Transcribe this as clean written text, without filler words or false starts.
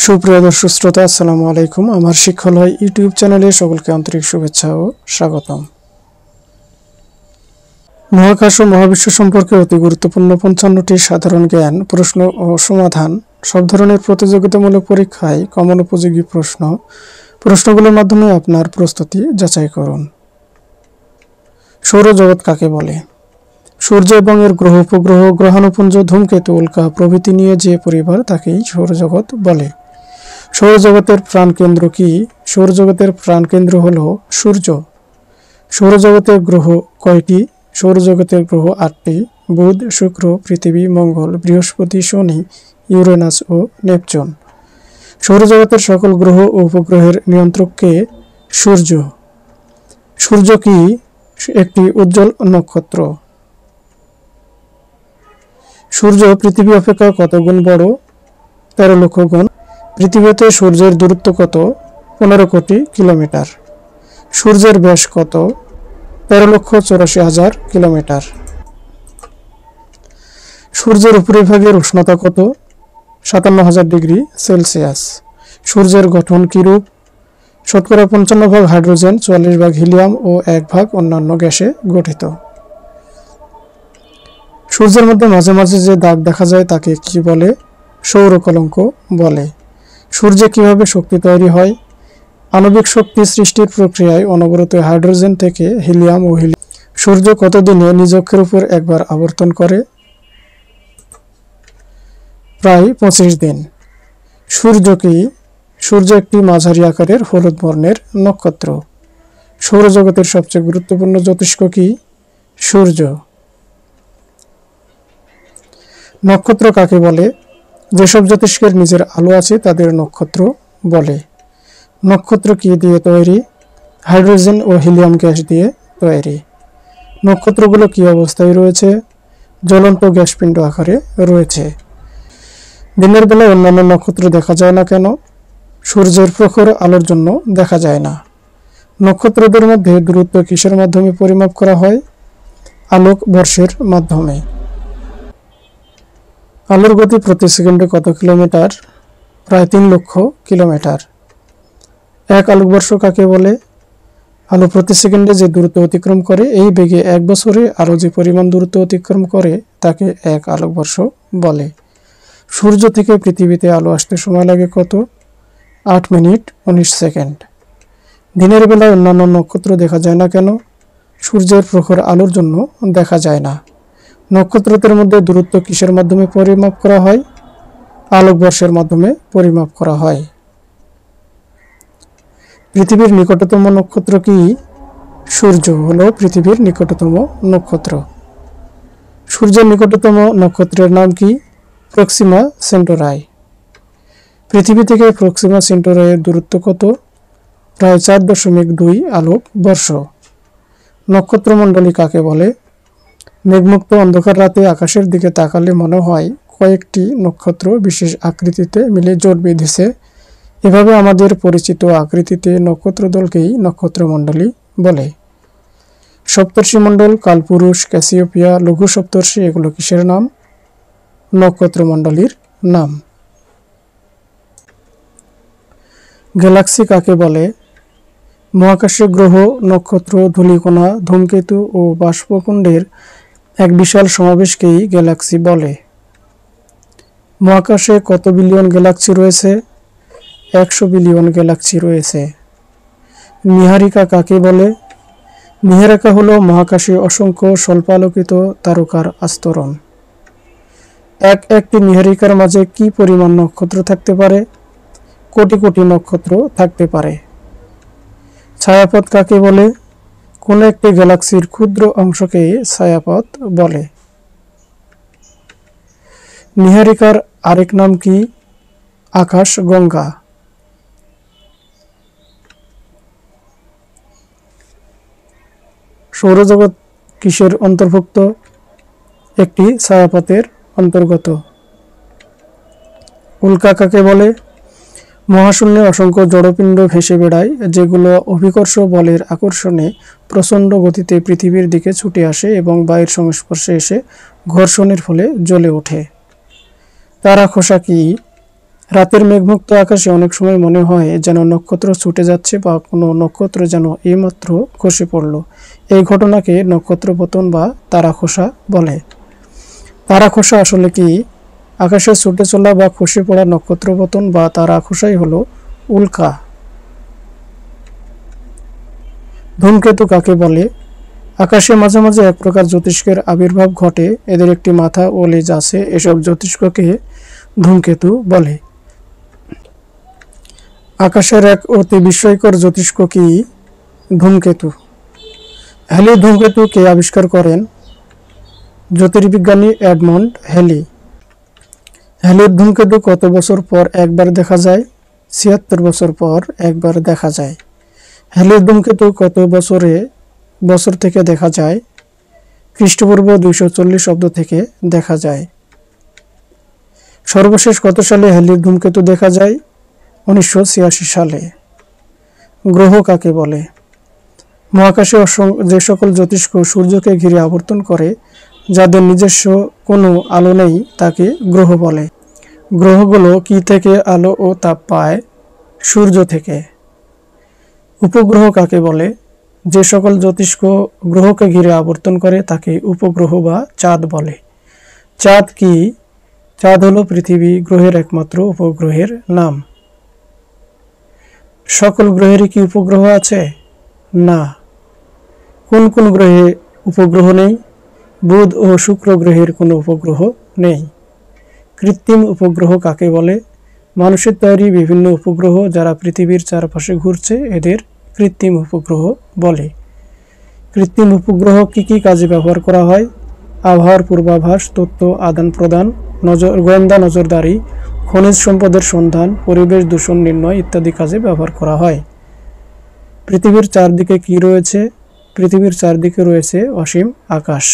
সুপ্রিয় দর্শক শ্রোতা, আসসালামু আলাইকুম। আমার শিক্ষালয় ইউটিউব চ্যানেলে সকলকে আন্তরিক শুভেচ্ছা ও স্বাগতম। মহাকাশ ও মহাবিশ্ব সম্পর্কে অতি গুরুত্বপূর্ণ 55টি সাধারণ জ্ঞান প্রশ্ন ও সমাধান, সব ধরনের প্রতিযোগিতামূলক পরীক্ষায় কমন উপযোগী প্রশ্নগুলোর মাধ্যমে আপনার প্রস্তুতি যাচাই করুন। সৌরজগৎ কাকে বলে? সূর্য এবং এর গ্রহ, উপগ্রহ, গ্রহাণুপুঞ্জ, ধূমকেতু, উল্কা প্রভৃতি নিয়ে যে পরিবার, তাকেই সৌরজগৎ বলে। সৌরজগতের প্রাণকেন্দ্র কি? সৌরজগতের প্রাণকেন্দ্র হল সূর্য। সৌরজগতের গ্রহ কয়টি? সৌরজগতের গ্রহ 8টি: বুধ, শুক্র, পৃথিবী, মঙ্গল, বৃহস্পতি, শনি, ইউরেনাস ও নেপচুন। সৌরজগতের সকল গ্রহ ও উপগ্রহের নিয়ন্ত্রক কে? সূর্য। সূর্য কি? একটি উজ্জ্বল নক্ষত্র। সূর্য পৃথিবী অপেক্ষা কত গুণ বড়? 13 লক্ষ গুণ। পৃথিবীতে সূর্যের দূরত্ব কত? 15 কোটি কিলোমিটার। সূর্যের ব্যাস কত? 13,84,000 কিলোমিটার। সূর্যের উপরিভাগের উষ্ণতা কত? 57,000 ডিগ্রি সেলসিয়াস। সূর্যের গঠন কিরূপ? শতকরা 55 ভাগ হাইড্রোজেন, 44 ভাগ হিলিয়াম ও 1 ভাগ অন্যান্য গ্যাসে গঠিত। সূর্যের মধ্যে মাঝে মাঝে যে দাগ দেখা যায় তাকে কি বলে? সৌর কলঙ্ক বলে। সূর্যে কিভাবে শক্তি তৈরি হয়? আণবিক শক্তি সৃষ্টির প্রক্রিয়ায় অনবরত হাইড্রোজেন থেকে হিলিয়াম ও সূর্য কত দিনে নিজ অক্ষের উপর একবার আবর্তন করে? প্রায় 25 দিন। সূর্য কি? সূর্য একটি মাঝারি আকারের হলুদ বর্ণের নক্ষত্র। সৌরজগতের সবচেয়ে গুরুত্বপূর্ণ জ্যোতিষ্ক কি? সূর্য। নক্ষত্র কাকে বলে? যেসব জ্যোতিষ্কের নিজের আলো আছে তাদের নক্ষত্র বলে। নক্ষত্র কি দিয়ে তৈরি? হাইড্রোজেন ও হিলিয়াম গ্যাস দিয়ে তৈরি। নক্ষত্রগুলো কি অবস্থায় রয়েছে? জ্বলন্ত গ্যাসপিণ্ড আকারে রয়েছে। দিনের বেলায় অন্যান্য নক্ষত্র দেখা যায় না কেন? সূর্যের প্রখর আলোর জন্য দেখা যায় না। নক্ষত্রদের মধ্যে দূরত্ব কিসের মাধ্যমে পরিমাপ করা হয়? আলোক বর্ষের মাধ্যমে। আলোর গতি প্রতি সেকেন্ডে কত কিলোমিটার? প্রায় 3 লক্ষ কিলোমিটার। এক আলোকবর্ষ কাকে বলে? আলো প্রতি সেকেন্ডে যে দূরত্ব অতিক্রম করে, এই বেগে 1 বছরে আলো যে পরিমাণ দূরত্ব অতিক্রম করে তাকে 1 আলোকবর্ষ বলে। সূর্য থেকে পৃথিবীতে আলো আসতে সময় লাগে কত? 8 মিনিট 19 সেকেন্ড। দিনের বেলায় অন্যান্য নক্ষত্র দেখা যায় না কেন? সূর্যের প্রখর আলোর জন্য দেখা যায় না। নক্ষত্রদের মধ্যে দূরত্ব কিসের মাধ্যমে পরিমাপ করা হয়? আলোকবর্ষের মাধ্যমে পরিমাপ করা হয়। পৃথিবীর নিকটতম নক্ষত্র কি? সূর্য হলো পৃথিবীর নিকটতম নক্ষত্র। সূর্যের নিকটতম নক্ষত্রের নাম কি? প্রক্সিমা সেন্টোরাই। পৃথিবী থেকে প্রক্সিমা সেন্টোরাইয়ের দূরত্ব কত? প্রায় 4.2 আলোক বর্ষ। নক্ষত্রমণ্ডলী কাকে বলে? মেঘমুক্ত অন্ধকার রাতে আকাশের দিকে তাকালে মনে হয় কয়েকটি নক্ষত্র বিশেষ আকৃতিতে মিলে জোট বেঁধেছে। এভাবে আমাদের পরিচিত আকৃতিতে নক্ষত্রদলকেই নক্ষত্রমণ্ডলী বলে। সপ্তর্ষিমণ্ডল, কালপুরুষ, ক্যাসিওপিয়া, লঘু সপ্তর্ষি এগুলো কিসের নাম? নক্ষত্রমণ্ডলীর নাম। গ্যালাক্সি কাকে বলে? মহাকাশে গ্রহ, নক্ষত্র, ধূলিকণা, ধূমকেতু ও বাষ্পকুণ্ডের এক বিশাল সমাবেশকেই গ্যালাক্সি বলে। মহাকাশে কত বিলিয়ন গ্যালাক্সি রয়েছে? 100 বিলিয়ন গ্যালাক্সি রয়েছে। নীহারিকা কাকে বলে? নীহারিকা হলো মহাকাশে অসংখ্য স্বল্পালোকিত তারকার আস্তরণ। একটি নীহারিকার মাঝে কি পরিমাণ নক্ষত্র থাকতে পারে? কোটি কোটি নক্ষত্র থাকতে পারে। ছায়াপথ কাকে বলে? কোন একটি গ্যালাক্সির ক্ষুদ্র অংশকে ছায়াপথ বলে। নীহারিকার আরেক নাম কি? আকাশগঙ্গা। সৌরজগৎ কিসের অন্তর্ভুক্ত? একটি ছায়াপথের অন্তর্গত। উল্কা কাকে বলে? মহাশূন্যে অসংখ্য জড়পিণ্ড ভেসে বেড়ায়, যেগুলো অভিকর্ষ বলের আকর্ষণে প্রচণ্ড গতিতে পৃথিবীর দিকে ছুটে আসে এবং বায়ুর সংস্পর্শে এসে ঘর্ষণের ফলে জ্বলে ওঠে। তারা খোসা কি? রাতের মেঘমুক্ত আকাশে অনেক সময় মনে হয় যেন নক্ষত্র ছুটে যাচ্ছে বা কোনো নক্ষত্র যেন এইমাত্র খসে পড়ল। এই ঘটনাকে নক্ষত্রপতন বা তারাখসা বলে। তারাখসা আসলে কি? আকাশে ছুটে চলা বা খসে পড়া নক্ষত্রপতন বা তারাখসাই হলো উল্কা। ধূমকেতু কাকে বলে? আকাশে মাঝে মাঝে এক প্রকার জ্যোতিষ্কের আবির্ভাব ঘটে। এদের একটি মাথা ও লেজ আছে। এসব জ্যোতিষ্ককে ধূমকেতু বলে। আকাশের এক অতি বিস্ময়কর জ্যোতিষ্ক কি? ধূমকেতু। হ্যালি ধূমকেতু কে আবিষ্কার করেন? জ্যোতির্বিজ্ঞানী এডমন্ড হ্যালি। হ্যালির ধূমকেতু কত বছর পর একবার দেখা যায়? ৭৬ বছর পর একবার দেখা যায়। হ্যালির ধূমকেতু কত বছর থেকে দেখা যায়? খ্রিস্টপূর্ব ২৪০ অব্দ থেকে দেখা যায়। সর্বশেষ কত সালে হ্যালির ধূমকেতু দেখা যায়? ১৯৮৬ সালে। গ্রহ কাকে বলে? মহাকাশে যে সকল জ্যোতিষ্ক সূর্যকে ঘিরে আবর্তন করে, যাদের নিজস্ব কোনো আলো নেই, তাকে গ্রহ বলে। গ্রহগুলো কি থেকে আলো ও তাপ পায়? সূর্য থেকে। উপগ্রহ কাকে বলে? যে সকল জ্যোতিষ্ক গ্রহকে ঘিরে আবর্তন করে তাকে উপগ্রহ বা চাঁদ বলে। চাঁদ কি? চাঁদ হলো পৃথিবী গ্রহের একমাত্র উপগ্রহের নাম। সকল গ্রহেরই কি উপগ্রহ আছে? না। কোন কোন গ্রহে উপগ্রহ নেই? বুধ ও শুক্র গ্রহের কোনো উপগ্রহ নেই। কৃত্রিম উপগ্রহ কাকে বলে? মানুষের তৈরি বিভিন্ন উপগ্রহ যারা পৃথিবীর চারপাশে ঘুরছে এদের কৃত্রিম উপগ্রহ বলে। কৃত্রিম উপগ্রহ কি কি কাজে ব্যবহার করা হয়? আবহাওয়ার পূর্বাভাস, তথ্য আদান প্রদান, গোয়েন্দা নজরদারি, খনিজ সম্পদের সন্ধান, পরিবেশ দূষণ নির্ণয় ইত্যাদি কাজে ব্যবহার করা হয়। পৃথিবীর চারদিকে কি রয়েছে? পৃথিবীর চারদিকে রয়েছে অসীম আকাশ।